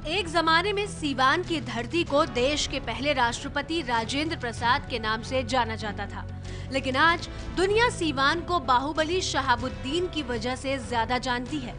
एक जमाने में सीवान की धरती को देश के पहले राष्ट्रपति राजेंद्र प्रसाद के नाम से जाना जाता था, लेकिन आज दुनिया सीवान को बाहुबली शहाबुद्दीन की वजह से ज्यादा जानती है।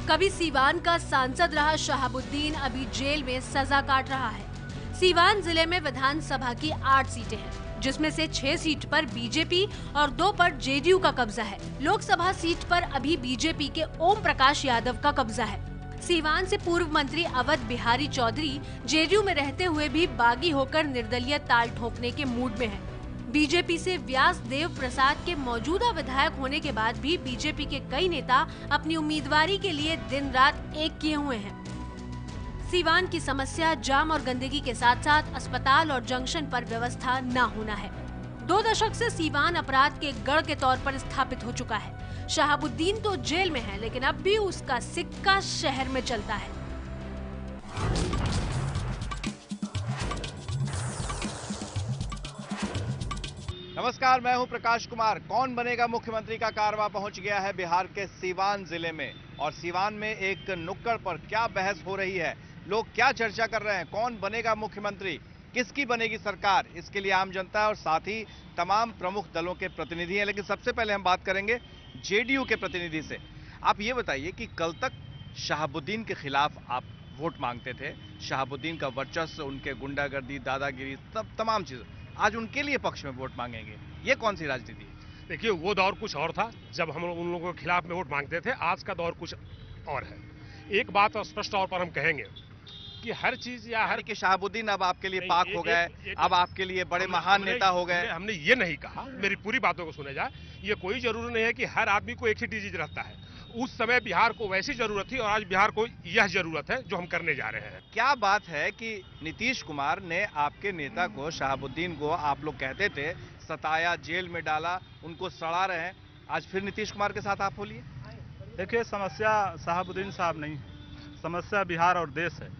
कभी सीवान का सांसद रहा शहाबुद्दीन अभी जेल में सजा काट रहा है। सीवान जिले में विधानसभा की 8 सीटें हैं, जिसमें से 6 सीट पर बीजेपी और 2 पर जेडीयू का कब्जा है। लोकसभा सीट पर अभी बीजेपी के ओम प्रकाश यादव का कब्जा है। सीवान से पूर्व मंत्री अवध बिहारी चौधरी जेडीयू में रहते हुए भी बागी होकर निर्दलीय ताल ठोकने के मूड में हैं। बीजेपी से व्यास देव प्रसाद के मौजूदा विधायक होने के बाद भी बीजेपी के कई नेता अपनी उम्मीदवारी के लिए दिन रात एक किए हुए हैं। सीवान की समस्या जाम और गंदगी के साथ साथ अस्पताल और जंक्शन पर व्यवस्था न होना है। 2 दशक से सीवान अपराध के गढ़ के तौर पर स्थापित हो चुका है। शहाबुद्दीन तो जेल में है, लेकिन अब भी उसका सिक्का शहर में चलता है। नमस्कार, मैं हूं प्रकाश कुमार। कौन बनेगा मुख्यमंत्री का कारवां पहुंच गया है बिहार के सीवान जिले में, और सीवान में एक नुक्कड़ पर क्या बहस हो रही है, लोग क्या चर्चा कर रहे हैं, कौन बनेगा मुख्यमंत्री, किसकी बनेगी सरकार, इसके लिए आम जनता और साथ ही तमाम प्रमुख दलों के प्रतिनिधि हैं। लेकिन सबसे पहले हम बात करेंगे जेडीयू के प्रतिनिधि से। आप ये बताइए कि कल तक शहाबुद्दीन के खिलाफ आप वोट मांगते थे, शहाबुद्दीन का वर्चस्व, उनके गुंडागर्दी, दादागिरी, तमाम चीजें, आज उनके लिए पक्ष में वोट मांगेंगे, ये कौन सी राजनीति है? देखिए, वो दौर कुछ और था जब हम उन लोगों के खिलाफ में वोट मांगते थे, आज का दौर कुछ और है। एक बात स्पष्ट तौर पर हम कहेंगे कि हर चीज या हर कि शहाबुद्दीन अब आपके लिए पाक हो गए, अब आपके लिए बड़े महान नेता हो गए। हमने ये नहीं कहा, मेरी पूरी बातों को सुने जाए। ये कोई जरूरी नहीं है कि हर आदमी को एक ही डिजीज रहता है। उस समय बिहार को वैसी जरूरत थी और आज बिहार को यह जरूरत है जो हम करने जा रहे हैं। क्या बात है कि नीतीश कुमार ने आपके नेता को, शहाबुद्दीन को, आप लोग कहते थे सताया, जेल में डाला, उनको सड़ा रहे हैं, आज फिर नीतीश कुमार के साथ आप बोलिए? देखिए, समस्या शहाबुद्दीन साहब नहीं है, समस्या बिहार और देश है।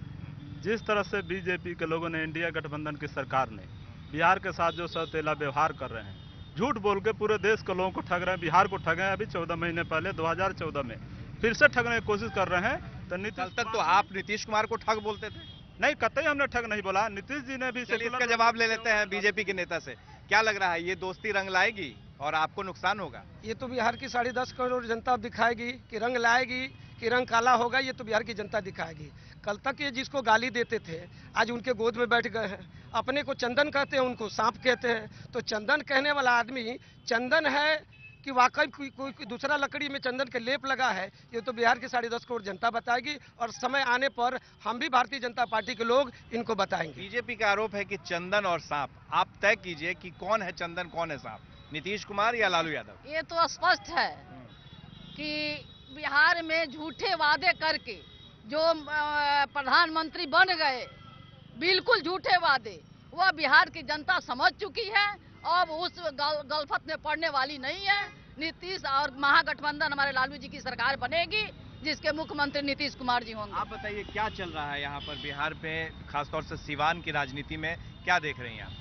जिस तरह से बीजेपी के लोगों ने, इंडिया गठबंधन की सरकार ने बिहार के साथ जो सौतेला व्यवहार कर रहे हैं, झूठ बोल के पूरे देश के लोगों को ठग रहे हैं, बिहार को ठगे हैं। अभी 14 महीने पहले 2014 में फिर से ठगने की कोशिश कर रहे हैं। तो कल तक तो आप नीतीश कुमार को ठग बोलते थे। नहीं, कतई हमने ठग नहीं बोला। नीतीश जी ने भी इसका जवाब ले लेते हैं बीजेपी के नेता से। क्या लग रहा है, ये दोस्ती रंग लाएगी और आपको नुकसान होगा? ये तो बिहार की 10.5 करोड़ जनता दिखाएगी कि रंग लाएगी कि रंग काला होगा। ये तो बिहार की जनता दिखाएगी। कल तक ये जिसको गाली देते थे, आज उनके गोद में बैठ गए हैं। अपने को चंदन कहते हैं, उनको सांप कहते हैं। तो चंदन कहने वाला आदमी चंदन है कि वाकई कोई दूसरा लकड़ी में चंदन के लेप लगा है, ये तो बिहार की 10.5 करोड़ जनता बताएगी। और समय आने पर हम भी भारतीय जनता पार्टी के लोग इनको बताएंगे। बीजेपी का आरोप है कि चंदन और सांप, आप तय कीजिए कि कौन है चंदन, कौन है सांप, नीतीश कुमार या लालू यादव? ये तो स्पष्ट है कि बिहार में झूठे वादे करके जो प्रधानमंत्री बन गए, बिल्कुल झूठे वादे, वह बिहार की जनता समझ चुकी है। अब उस गलफत में पड़ने वाली नहीं है। नीतीश और महागठबंधन हमारे लालू जी की सरकार बनेगी, जिसके मुख्यमंत्री नीतीश कुमार जी होंगे। आप बताइए क्या चल रहा है यहाँ पर बिहार पे, खासतौर से सीवान की राजनीति में क्या देख रही हैं आप?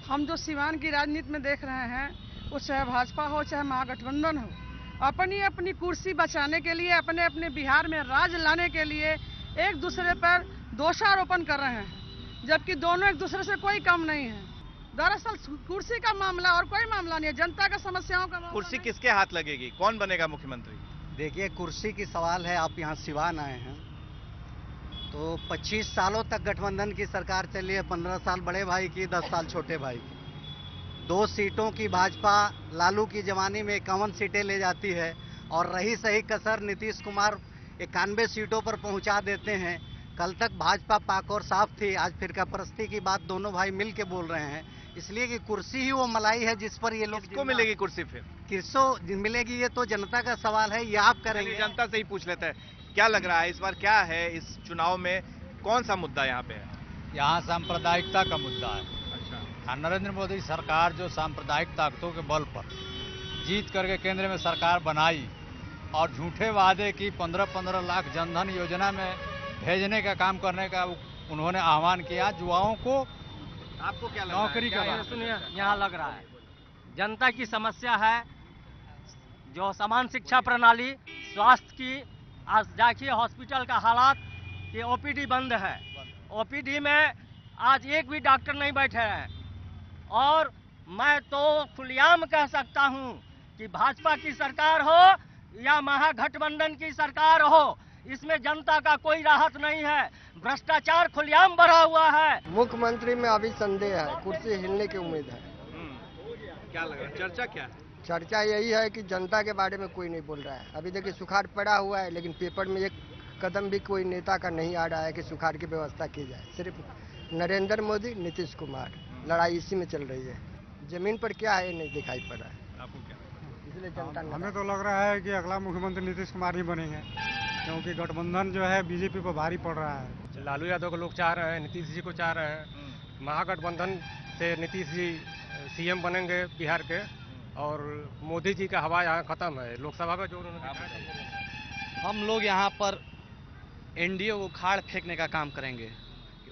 हम जो सीवान की राजनीति में देख रहे हैं, वो चाहे भाजपा हो चाहे महागठबंधन हो, अपनी अपनी कुर्सी बचाने के लिए, अपने अपने बिहार में राज लाने के लिए एक दूसरे पर दोषारोपण कर रहे हैं, जबकि दोनों एक दूसरे से कोई कम नहीं है। दरअसल कुर्सी का मामला और कोई मामला नहीं है, जनता का समस्याओं का मामला। कुर्सी किसके हाथ लगेगी, कौन बनेगा मुख्यमंत्री? देखिए, कुर्सी की सवाल है। आप यहाँ सिवान आए हैं तो 25 सालों तक गठबंधन की सरकार चली है। 15 साल बड़े भाई की, 10 साल छोटे भाई की। 2 सीटों की भाजपा लालू की जवानी में 51 सीटें ले जाती है, और रही सही कसर नीतीश कुमार 91 सीटों पर पहुंचा देते हैं। कल तक भाजपा पाक और साफ थी, आज फिरका परस्ती की बात दोनों भाई मिल के बोल रहे हैं, इसलिए कि कुर्सी ही वो मलाई है जिस पर ये लोग। किसको मिलेगी कुर्सी फिर? किसको मिलेगी ये तो जनता का सवाल है, ये आप करेंगे। जनता से ही पूछ लेते हैं। क्या लग रहा है इस बार, क्या है इस चुनाव में, कौन सा मुद्दा यहाँ पे है? यहाँ सांप्रदायिकता का मुद्दा है। अच्छा, नरेंद्र मोदी सरकार जो सांप्रदायिक ताकतों के बल पर जीत करके केंद्र में सरकार बनाई और झूठे वादे की 15-15 लाख जनधन योजना में भेजने का काम करने का उन्होंने आह्वान किया। युवाओं को आपको क्या लग नौकरी रहा है? का सुनिए, यहाँ लग रहा है जनता की समस्या है जो समान शिक्षा प्रणाली, स्वास्थ्य की, आज देखिए हॉस्पिटल का हालात, कि ओपीडी बंद है। ओपीडी में आज एक भी डॉक्टर नहीं बैठे हैं। और मैं तो खुलेआम कह सकता हूं कि भाजपा की सरकार हो या महागठबंधन की सरकार हो, इसमें जनता का कोई राहत नहीं है। भ्रष्टाचार खुलेआम बढ़ा हुआ है। मुख्यमंत्री में अभी संदेह है, कुर्सी हिलने की उम्मीद है। क्या लग रहा है, चर्चा क्या है? चर्चा यही है कि जनता के बारे में कोई नहीं बोल रहा है। अभी देखिए सुखाड़ पड़ा हुआ है, लेकिन पेपर में एक कदम भी कोई नेता का नहीं आ रहा है कि सुखाड़ की व्यवस्था की जाए। सिर्फ नरेंद्र मोदी, नीतीश कुमार, लड़ाई इसी में चल रही है। जमीन पर क्या है नहीं दिखाई पड़ रहा है। आपको क्या लगता है? इसलिए जनता हमें तो लग रहा है कि अगला मुख्यमंत्री नीतीश कुमार ही बनेंगे, क्योंकि गठबंधन जो है बीजेपी पर भारी पड़ रहा है। लालू यादव को लोग चाह रहे हैं, नीतीश जी को चाह रहे हैं। महागठबंधन से नीतीश जी सीएम बनेंगे बिहार के, और मोदी जी का हवा यहाँ खत्म है। लोकसभा में जो उन्होंने दिखाया, हम लोग यहाँ पर एनडीए को उखाड़ फेंकने का काम करेंगे।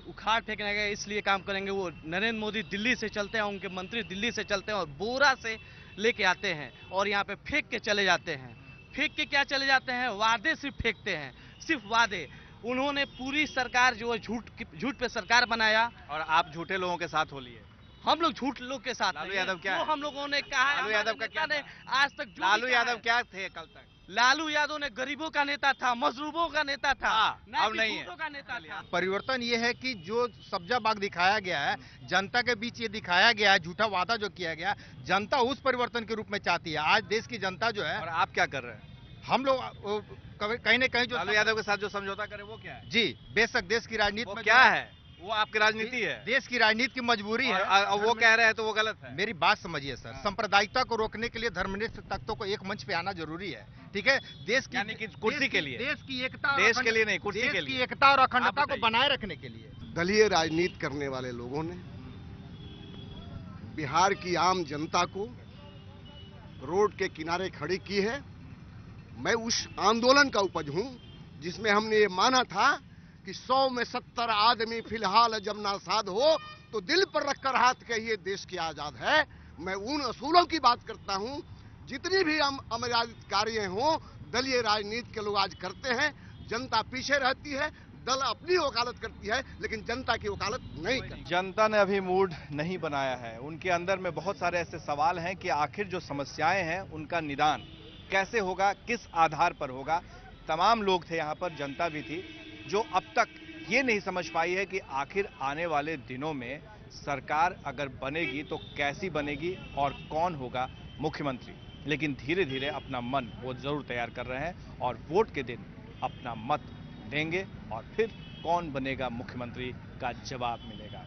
उखाड़ फेंकने का इसलिए काम करेंगे, वो नरेंद्र मोदी दिल्ली से चलते हैं, उनके मंत्री दिल्ली से चलते हैं और बोरा से लेके आते हैं और यहाँ पे फेंक के चले जाते हैं। फेंक के क्या चले जाते हैं? वादे सिर्फ फेंकते हैं, सिर्फ वादे। उन्होंने पूरी सरकार जो है झूठ पे सरकार बनाया। और आप झूठे लोगों के साथ हो लिए। हम लोग झूठ लोग के साथ। लालू यादव क्या है? हम लोगों ने कहा, लालू यादव का क्या ने आज तक लालू यादव क्या थे कल तक? लालू यादव ने गरीबों का नेता था, मजलूमों का नेता था, अब नहीं है। का नेता था। परिवर्तन ये है कि जो सब्जा बाग दिखाया गया है, जनता के बीच ये दिखाया गया है, झूठा वादा जो किया गया, जनता उस परिवर्तन के रूप में चाहती है। आज देश की जनता जो है। और आप क्या कर रहे हैं? हम लोग कहीं न कहीं जो लालू यादव के साथ जो समझौता करे वो क्या है? जी, बेशक देश की राजनीति में क्या है, वो आपकी राजनीति है। देश की राजनीति की मजबूरी है। और वो कह रहे हैं तो वो गलत है। मेरी बात समझिए सर, सांप्रदायिकता को रोकने के लिए धर्मनिष्ठ तत्वों को एक मंच पे आना जरूरी है। ठीक है, देश की यानी कि कुर्सी के लिए, देश की एकता, देश के लिए नहीं, कुर्सी के लिए, देश की एकता और अखंडता को बनाए रखने के लिए। दलीय राजनीति करने वाले लोगों ने बिहार की आम जनता को रोड के किनारे खड़ी की है। मैं उस आंदोलन का उपज हूं जिसमें हमने ये माना था कि 100 में 70 आदमी फिलहाल जब नासाद हो तो दिल पर रखकर हाथ कहिए देश की आजाद है। मैं उन असूलों की बात करता हूं, जितनी भी अमर्यादित कार्य हों दलीय राजनीति के लोग आज करते हैं। जनता पीछे रहती है, दल अपनी वकालत करती है, लेकिन जनता की वकालत नहीं करती। जनता ने अभी मूड नहीं बनाया है। उनके अंदर में बहुत सारे ऐसे सवाल हैं कि आखिर जो समस्याएं हैं उनका निदान कैसे होगा, किस आधार पर होगा। तमाम लोग थे यहाँ पर, जनता भी थी, जो अब तक ये नहीं समझ पाई है कि आखिर आने वाले दिनों में सरकार अगर बनेगी तो कैसी बनेगी और कौन होगा मुख्यमंत्री। लेकिन धीरे धीरे अपना मन वो जरूर तैयार कर रहे हैं और वोट के दिन अपना मत देंगे और फिर कौन बनेगा मुख्यमंत्री का जवाब मिलेगा।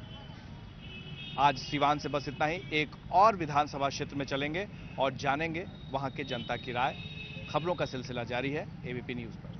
आज सिवान से बस इतना ही। एक और विधानसभा क्षेत्र में चलेंगे और जानेंगे वहां के जनता की राय। खबरों का सिलसिला जारी है एबीपी न्यूज पर।